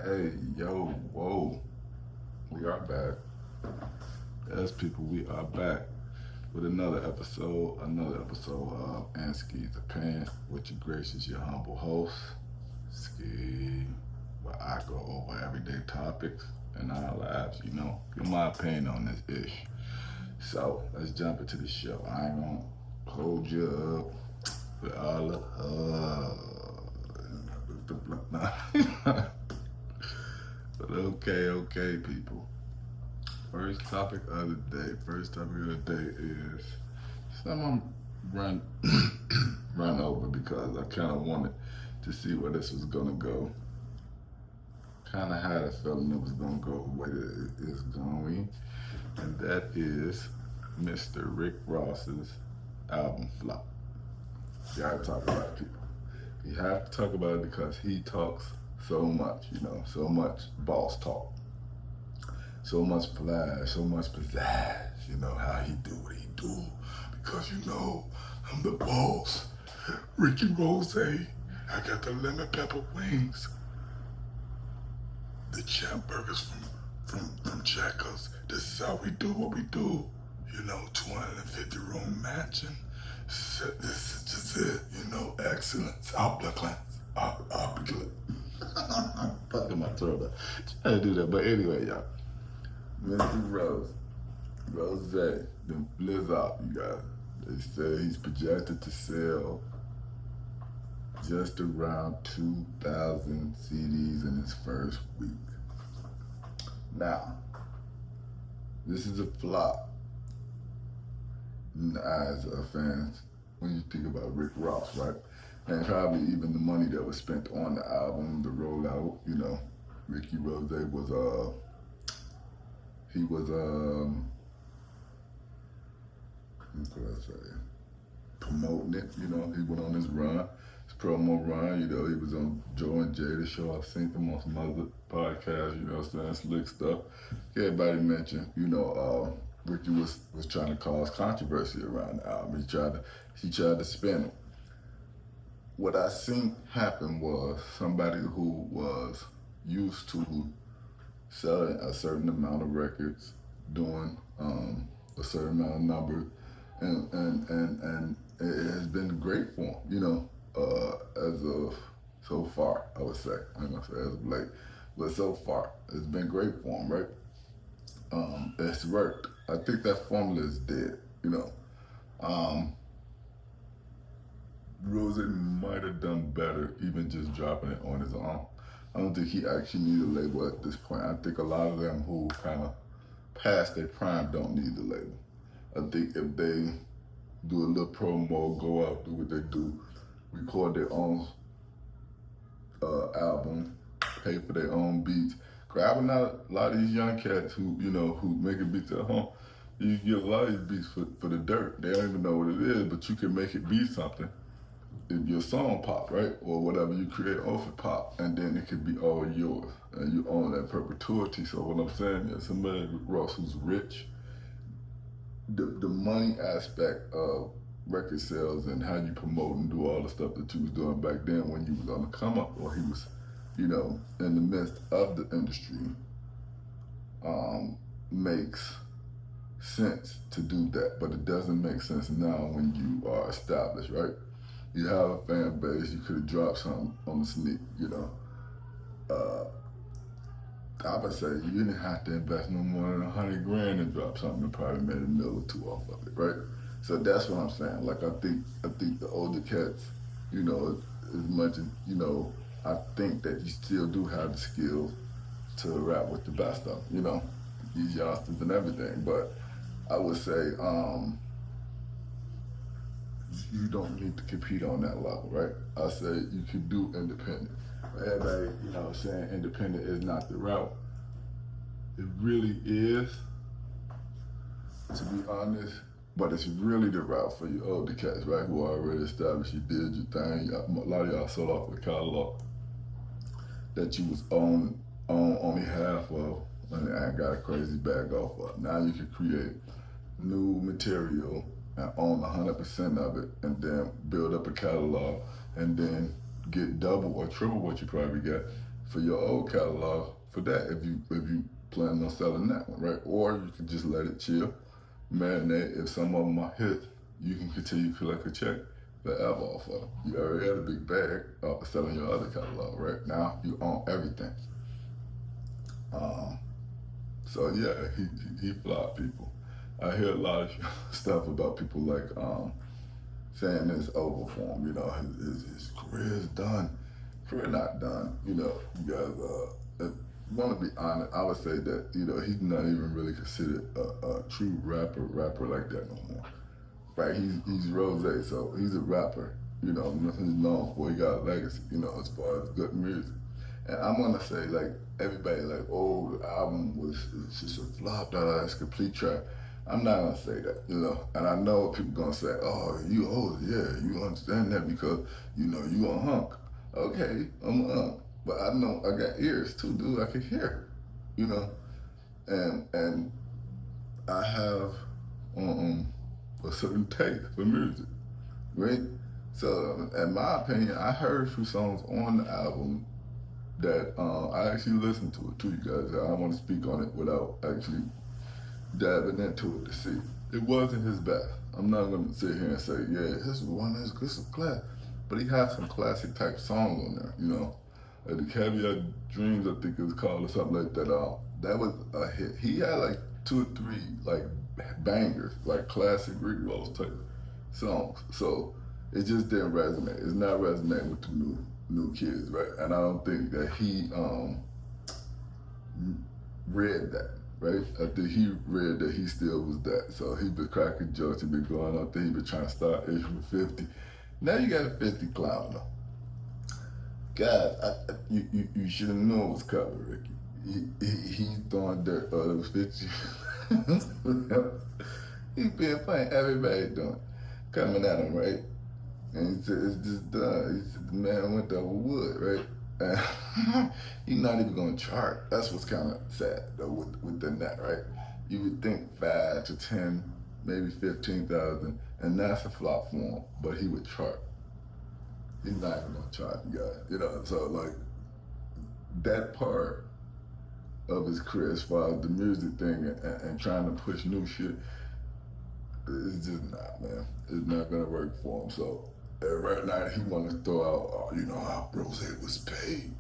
Hey, yo, whoa, we are back. Yes, people, we are back with another episode of Anski's Opinion with your gracious, your humble host, Ski, where I go over everyday topics in our lives, give my opinion on this ish. So, let's jump into the show. I ain't gonna hold you up with all the but okay, people. First topic of the day is something I'm run run over because I kind of wanted to see where this was gonna go. Kind of had a feeling it was gonna go the way that it is going, and that is Mr. Rick Ross's album flop. You gotta talk about it, people. You have to talk about it because he talks so much, so much boss talk, so much flash, so much pizzazz, how he do what he do. Because I'm the boss. Ricky Rose, I got the lemon pepper wings, the champ burgers from Checkers. This is how we do what we do. 250 room mansion. This is just it, excellence. Opulence. I'm fucking my throat up. Trying to do that, but anyway, y'all. Mr. Rose, the Blizzard, you guys. They say he's projected to sell just around 2,000 CDs in his first week. Now, this is a flop in the eyes of fans when you think about Rick Ross, right? And probably even the money that was spent on the album, the rollout, Ricky Rose was he was what could I say? Promoting it, he went on his run, his promo run, he was on Joe and Jay's show. I've seen him on some other podcasts, slick stuff. Everybody mentioned, Ricky was trying to cause controversy around the album. He tried to spin it. What I seen happen was somebody who was used to selling a certain amount of records, doing a certain amount of numbers, and it has been great for him, as of so far, I would say. I'm gonna say as of late, but so far it's been great for him, right? It's worked. I think that formula is dead. Um, Rose might have done better even just dropping it on his own. I don't think he actually need a label at this point. I think a lot of them who kind of past their prime don't need the label. I think if they do a little promo, go out, do what they do, record their own album, pay for their own beats, grabbing out a lot of these young cats who making beats at home. You get a lot of these beats for the dirt. They don't even know what it is, but you can make it be something. If your song pop, right? Or whatever you create off it pop, and then it could be all yours. And you own that perpetuity. So what I'm saying is somebody like Ross who's rich, the money aspect of record sales and how you promote and do all the stuff that you was doing back then when you was on the come up or he was, in the midst of the industry, makes sense to do that. But it doesn't make sense now when you are established, right? You have a fan base, you could have dropped something on the sneak, I would say you didn't have to invest no more than 100 grand and drop something and probably made a mill or two off of it, right? So that's what I'm saying. Like I think the older cats, as much as, I think that you still do have the skills to rap with the best of them, these youngsters and everything. But I would say, you don't need to compete on that level, right? I say you could do independent. Everybody, saying independent is not the route. It really is, to be honest, but it's really the route for you older cats, right? Who are already established, you did your thing. A lot of y'all sold off the catalog that you was on only half of, and I got a crazy bag off of. Now you can create new material and own 100% of it, and then build up a catalog, and then get double or triple what you probably got for your old catalog for that if you plan on selling that one, right? Or you can just let it chill, marinate. If some of them are hits, you can continue to collect a check forever off of them. You already had a big bag selling your other catalog, right? Now you own everything. Um, so yeah, he flopped people. I hear a lot of stuff about people like saying it's over for him. You know, his career is done. Career not done. You know, you guys want to be honest. I would say that he's not even really considered a true rapper like that no more. Right? He's Rose, so he's a rapper. You know, he's known for. He got a legacy. You know, as far as good music. And I'm gonna say like everybody like, oh, the album was it's just a flop. That's complete trash. I'm not gonna say that, And I know people gonna say, oh, you old, yeah, you understand that because you a hunk. Okay, I'm a hunk, but I know I got ears too, dude. I can hear, you know, and I have a certain taste for music, right? So, in my opinion, I heard a few songs on the album that I actually listened to it too, you guys. I don't want to speak on it without actually diving into it to see. It wasn't his best. I'm not gonna sit here and say, yeah, his one is good, some class, but he has some classic type songs on there. The Caveat Dreams, I think it was called or something like that. That was a hit. He had like 2 or 3 like bangers, like classic Rick Ross type songs. So it just didn't resonate. It's not resonating with the new kids, right? And I don't think that he read that, right? I think he read that he still was that. So he been cracking jokes, he been going up there, he been trying to start issuing 50. Now you got a 50 clown though. Guys, you should have known it was coming, Ricky. He's throwing dirt all those 50. He been playing everybody doing, coming at him, right? And he said, it's just done. He said, the man went over wood, right? And he's not even going to chart. That's what's kind of sad, though, within that, right? You would think 5 to 10, maybe 15,000, and that's a flop for him, but he would chart. He's not even going to chart, you guys. So, like, that part of his career as far as the music thing and trying to push new shit, it's just not, man. It's not going to work for him. So, right now, he want to throw out, how Rose was paid.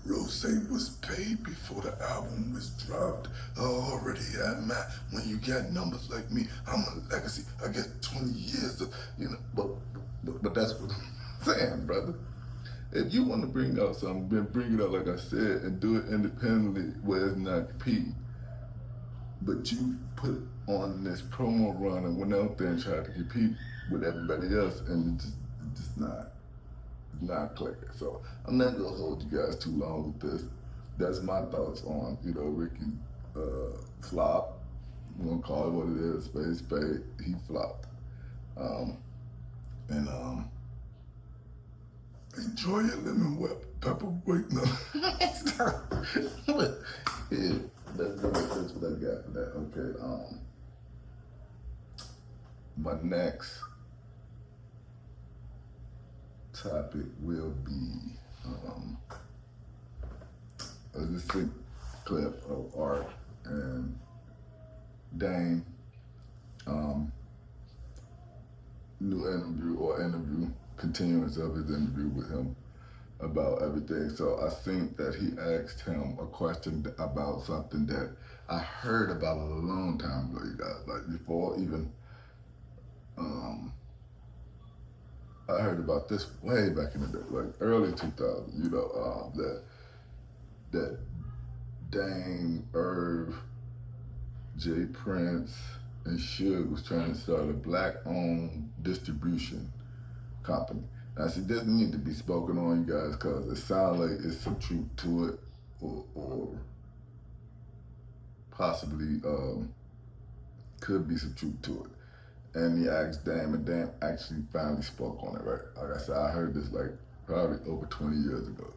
Rose was paid before the album was dropped. I already had mine. When you got numbers like me, I'm a legacy. I get 20 years of, but that's what I'm saying, brother. If you want to bring out something, then bring it out like I said and do it independently where it's not competing. But you put on this promo run and went out there and tried to compete with everybody else, and it's just not clicking. So I'm not gonna hold you guys too long with this. That's my thoughts on Ricky flop. I'm gonna call it what it is, spade. He flopped, and enjoy your lemon pepper wait no. Yeah, that's what I got for that. Okay. My next topic will be a sick clip of Art and Dame new interview, continuance of his interview with him about everything. So I think that he asked him a question about something that I heard about a long time ago, you guys, like before even I heard about this way back in the day, like early 2000s, that Dame, Irv, Jay Prince, and Suge was trying to start a black-owned distribution company. Now, see, this need to be spoken on, you guys, because it sounds like it's some truth to it, or possibly could be some truth to it. And he asked Dame, and Dame actually finally spoke on it, right? Like I said, I heard this like probably over 20 years ago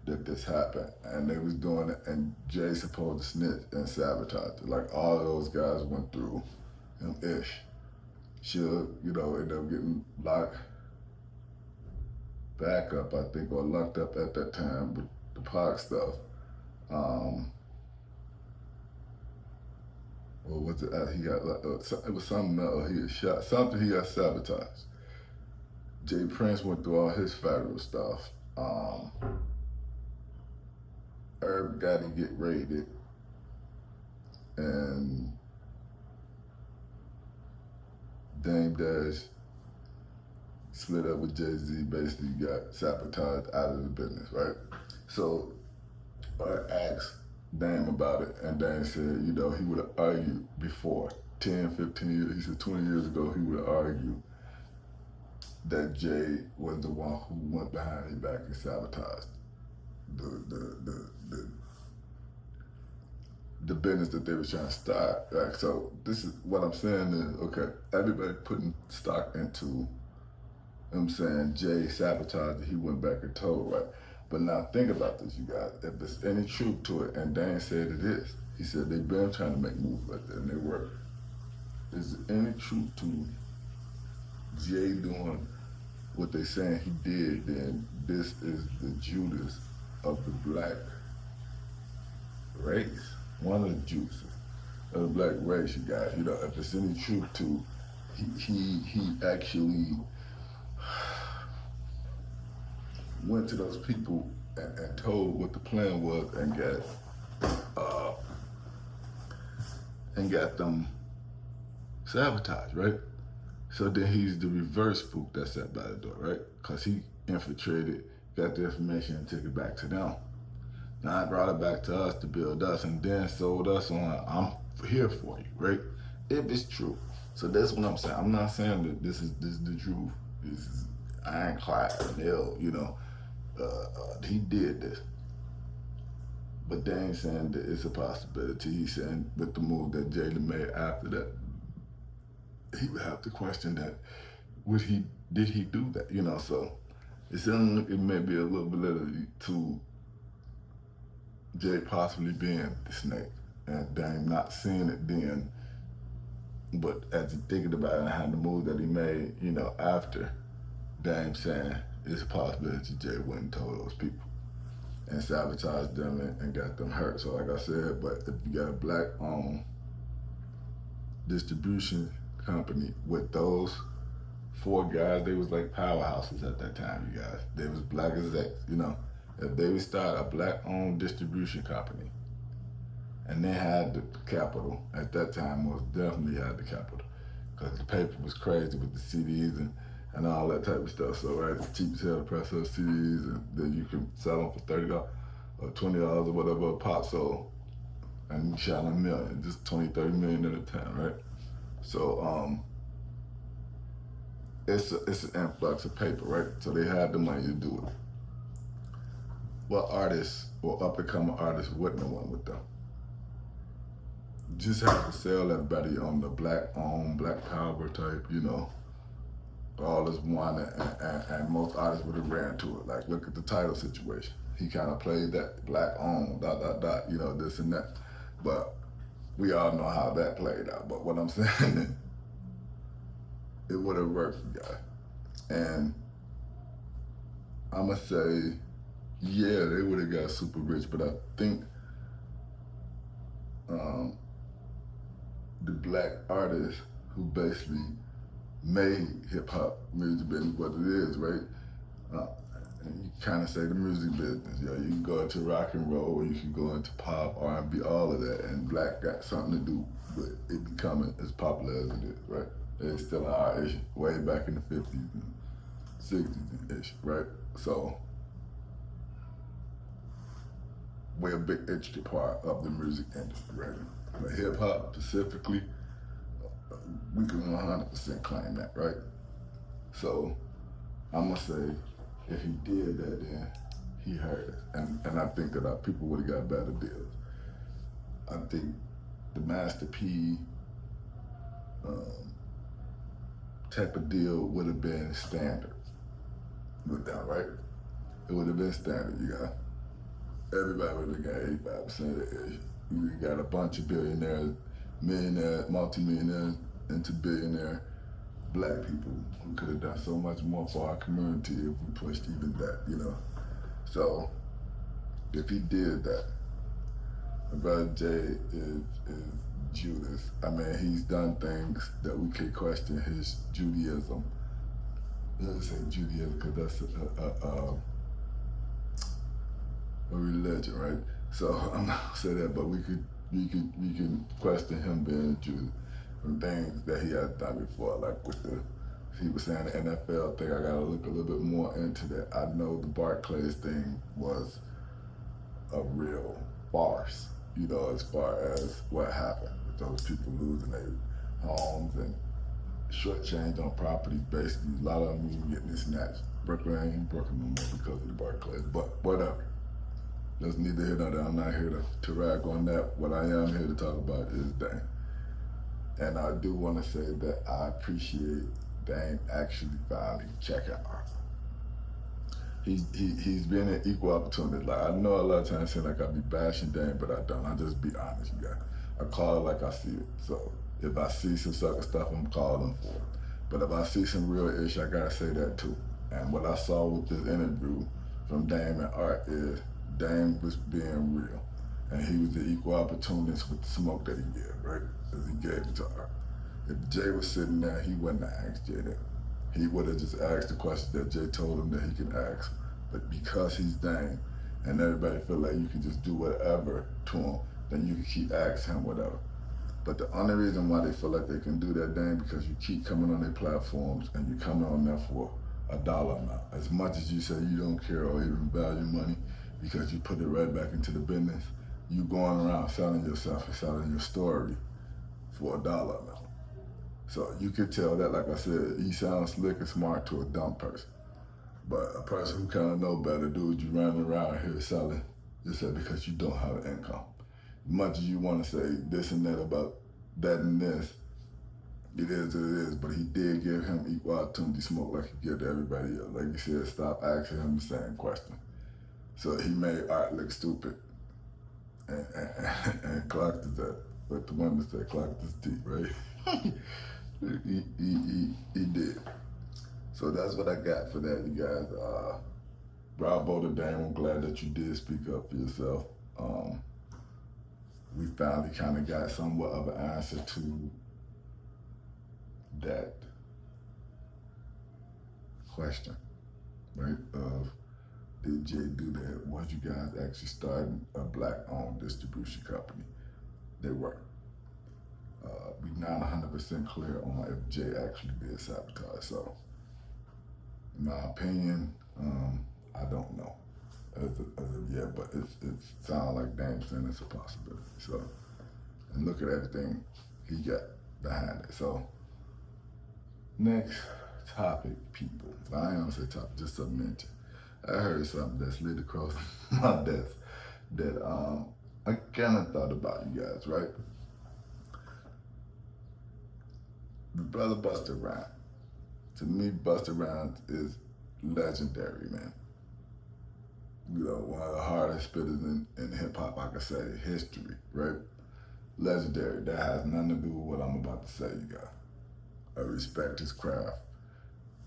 that this happened, and they was doing it, and Jay supposed to snitch and sabotage it. Like all of those guys went through him-ish. Should, end up getting locked back up, I think, or locked up at that time with the Pac stuff. Or was it? He got it was something else. He got shot. Something he got sabotaged. Jay Prince went through all his federal stuff. Herb got to get raided, and Dame Dash split up with Jay-Z, basically got sabotaged out of the business, right? So I asked Dame about it, and Dame said, you know, he would have argued before, 10, 15 years, he said 20 years ago, he would have argued that Jay was the one who went behind his back and sabotaged the business that they were trying to start. Like, so this is what I'm saying is, okay, everybody putting stock into, you know what I'm saying, Jay sabotaged it, he went back and told, right? But now think about this, you guys. If there's any truth to it, and Dan said it is, he said they've been trying to make moves like that, and they work. Is there any truth to Jay doing what they saying he did? Then this is the Judas of the black race, one of the Judas of the black race, you guys. You know, if there's any truth to, he actually went to those people and told what the plan was and got them sabotaged, right? So then he's the reverse spook that sat by the door, right? Because he infiltrated, got the information, and took it back to them. Now I brought it back to us to build us, and then sold us on, I'm here for you, right? If it's true. So that's what I'm saying. I'm not saying that this is the truth. This is ironclad and ill, you know. He did this. But they ain't saying that it's a possibility. He's saying with the move that Jalen made after that, he would have to question that, did he do that? You know, so it may be a little validity to Jay possibly being the snake and Dame not seeing it then, but as he thinking about it and how the move that he made, you know, after Dame saying it's a possibility Jay went and told those people and sabotaged them and got them hurt. So like I said, but if you got a black-owned distribution company with those 4 guys, they was like powerhouses at that time, you guys. They was black as X, you know. If they would start a black-owned distribution company and they had the capital, at that time most definitely had the capital, because the paper was crazy with the CDs and all that type of stuff. So right, it's cheap as hell to press those CDs, and then you can sell them for $30 or $20 or whatever a pop sold, and you shot a million, just 20, 30 million at a time, right? So it's an influx of paper, right? So they had the money to do it. What artists or up-and-coming artists wouldn't have went with them? Just have to sell everybody on the black-owned, black power type, you know, all this one, and most artists would have ran to it. Like, look at the title situation. He kind of played that black-owned, ... you know, this and that. But we all know how that played out. But what I'm saying is, it would have worked, you guys. And I'm going to say, yeah, they would have got super rich, but I think the black artists who basically made hip-hop music business what it is, right? And you kind of say the music business. You know, you can go into rock and roll, or you can go into pop, R&B, all of that, and black got something to do with it becoming as popular as it is, right? It's still an art issue, way back in the 50s and 60s-ish, right? So we're a big intricate part of the music industry, right? But hip-hop specifically, we can 100% claim that, right? So I'm gonna say, if he did that, then he heard it. And I think that our people would have got better deals. I think the Master P type of deal would have been standard with them, right? It would have been standard, you got. Everybody would have got 85% of it. You got a bunch of billionaires, millionaires, multimillionaires, into billionaire black people who could have done so much more for our community if we pushed even that, you know. So if he did that, my brother Jay is Judas. I mean, he's done things that we could question his Judaism. Let's say Judaism because that's a religion, right? So I'm not gonna say that, but we can question him being a Jew from things that he has done before, like with the he was saying the NFL thing. I gotta look a little bit more into that. I know the Barclays thing was a real farce, you know, as far as what happened with those people losing their homes and short change on properties. Basically, a lot of them even getting snatched. Brooklyn ain't in Brooklyn no more because of the Barclays, but whatever. That's neither here nor there. I'm not here to rag on that. What I am here to talk about is Dame. And I do want to say that I appreciate Dame actually finally checking out. He's been an equal opportunity. Like I know a lot of times I seem like I be bashing Dame, but I don't. I just be honest, you guys. I call it like I see it. So if I see some sucker stuff, I'm calling for it. But if I see some real issue, I gotta say that too. And what I saw with this interview from Dame and Art is Dame was being real. And he was the equal opportunist with the smoke that he gave, right? As he gave it to Art. If Jay was sitting there, he wouldn't have asked Jay that. He would have just asked the question that Jay told him that he could ask. But because he's Dame, and everybody feel like you can just do whatever to him, then you can keep asking him whatever. But the only reason why they feel like they can do that, Dame, because you keep coming on their platforms and you coming on there for a dollar amount. As much as you say you don't care or even value money because you put it right back into the business, you going around selling yourself and selling your story for a dollar amount. So you could tell that, like I said, he sounds slick and smart to a dumb person. But a person who kind of know better, dude, you running around here selling yourself because you don't have an income. As much as you want to say this and that about that and this, it is what it is. But he did give him equal opportunity smoke like he gave to everybody else. Like you said, stop asking him the same question. So he made Art look stupid and clocked his ass. What the women say, clocked his teeth, right? he did. So that's what I got for that, you guys. Bravo to Dame. I'm glad that you did speak up for yourself. We finally kind of got somewhat of an answer to that question, right? Of did Jay do that? Was you guys actually starting a black-owned distribution company? They were. We're not 100% clear on if Jay actually did sabotage. So, in my opinion, I don't know as of yet, but it sounds like Dame saying it's a possibility. So, and look at everything he got behind it. So, next topic, people. I ain't gonna say topic, just a mention. I heard something that slid across my desk that I kind of thought about, you guys, right? The brother Busta Rhymes. To me, Busta Rhymes is legendary, man. You know, one of the hardest spitters in hip hop, I could say, history, right? Legendary. That has nothing to do with what I'm about to say, you guys. I respect his craft.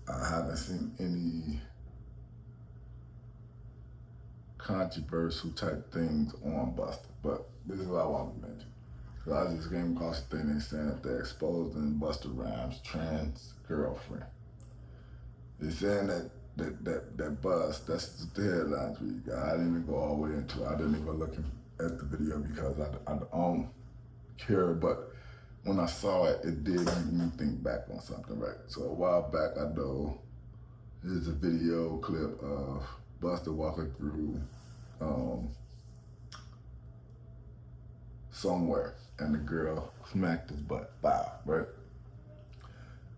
I haven't seen any controversial type things on Busta, but this is what I want to mention. So I just came across a thing they saying that they're exposing Busta Rhymes' trans girlfriend. They're saying that Bust, that's the headlines for you guys. I didn't even go all the way into it. I didn't even look at the video because I don't care, but when I saw it, it did make me think back on something, right? So a while back, I know there's a video clip of Busta walking through somewhere, and the girl smacked his butt, right?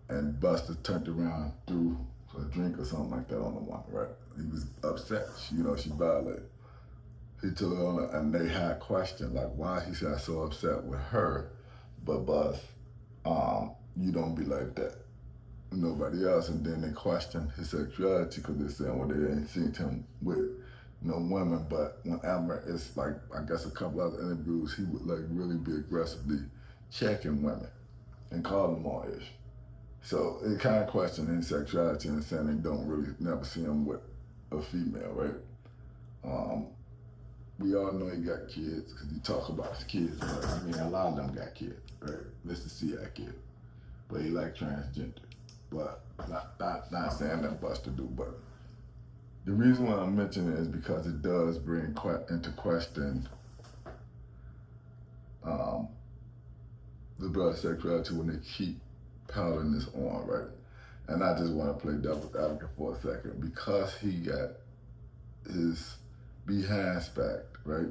And Busta turned around, threw a drink or something like that on the woman, right? He was upset, she violated. He took it on, and they had a question, like, why he got so upset with her, but Bus, you don't be like that. Nobody else. And then they questioned his sexuality because they're saying, well, they ain't seen him with no women. But whenever it's like, I guess a couple other interviews, he would like really be aggressively checking women and calling them all ish. So it kind of questioned his sexuality and saying they don't really never see him with a female, right? we all know he got kids because he talk about his kids. But I mean, a lot of them got kids, right? Mr. C had kids, but he like transgender. But not saying that Buster do, but the reason why I'm mentioning it is because it does bring into question the brother's sexuality when they keep piling this on, right? And I just want to play devil's advocate for a second because he got his behind spacked, right?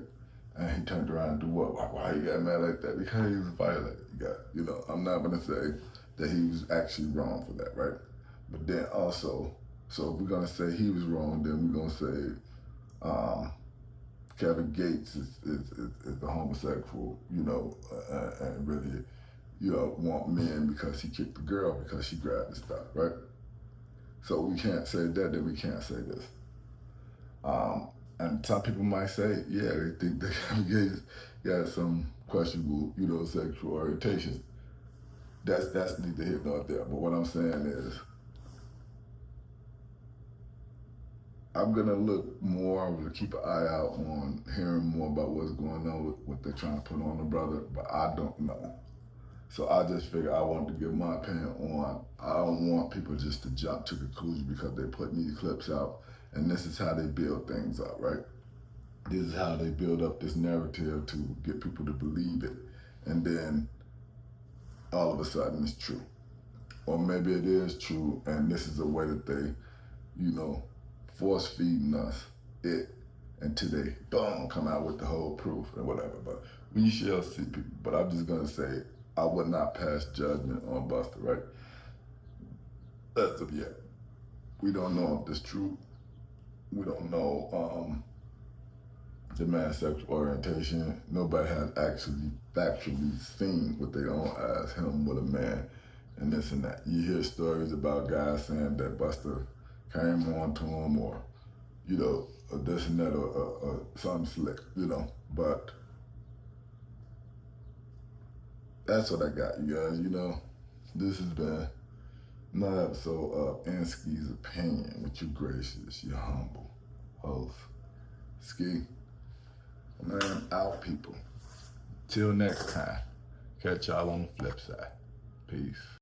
And he turned around and do what? Why he got mad like that? Because he was violent. I'm not gonna say that he was actually wrong for that, right? But then also, so if we're gonna say he was wrong, then we're gonna say Kevin Gates is a homosexual, and really, want men because he kicked the girl because she grabbed his stuff, right? So we can't say that, then we can't say this. And some people might say, yeah, they think that Kevin Gates got some questionable, sexual orientation. That's neither here nor there. But what I'm saying is, I'm gonna look more. I'm gonna keep an eye out on hearing more about what's going on with what they're trying to put on the brother. But I don't know. So I just figured I wanted to give my opinion on. I don't want people just to jump to conclusions because they're putting these clips out, and this is how they build things up, right? This is how they build up this narrative to get people to believe it, and then all of a sudden it's true, or maybe it is true, and this is a way that they, force feeding us it until they boom come out with the whole proof and whatever. But we shall see, people. But I'm just gonna say I would not pass judgment on Buster, right? As of yet, we don't know if this true. We don't know the man's sexual orientation. Nobody has actually factually seen with their own eyes him with a man and this and that. You hear stories about guys saying that Buster came on to him or, this and that or something slick, But that's what I got, you guys. This has been another episode of Ansky's Opinion with your gracious, your humble host, Ski. And I am out, people. Till next time. Catch y'all on the flip side. Peace.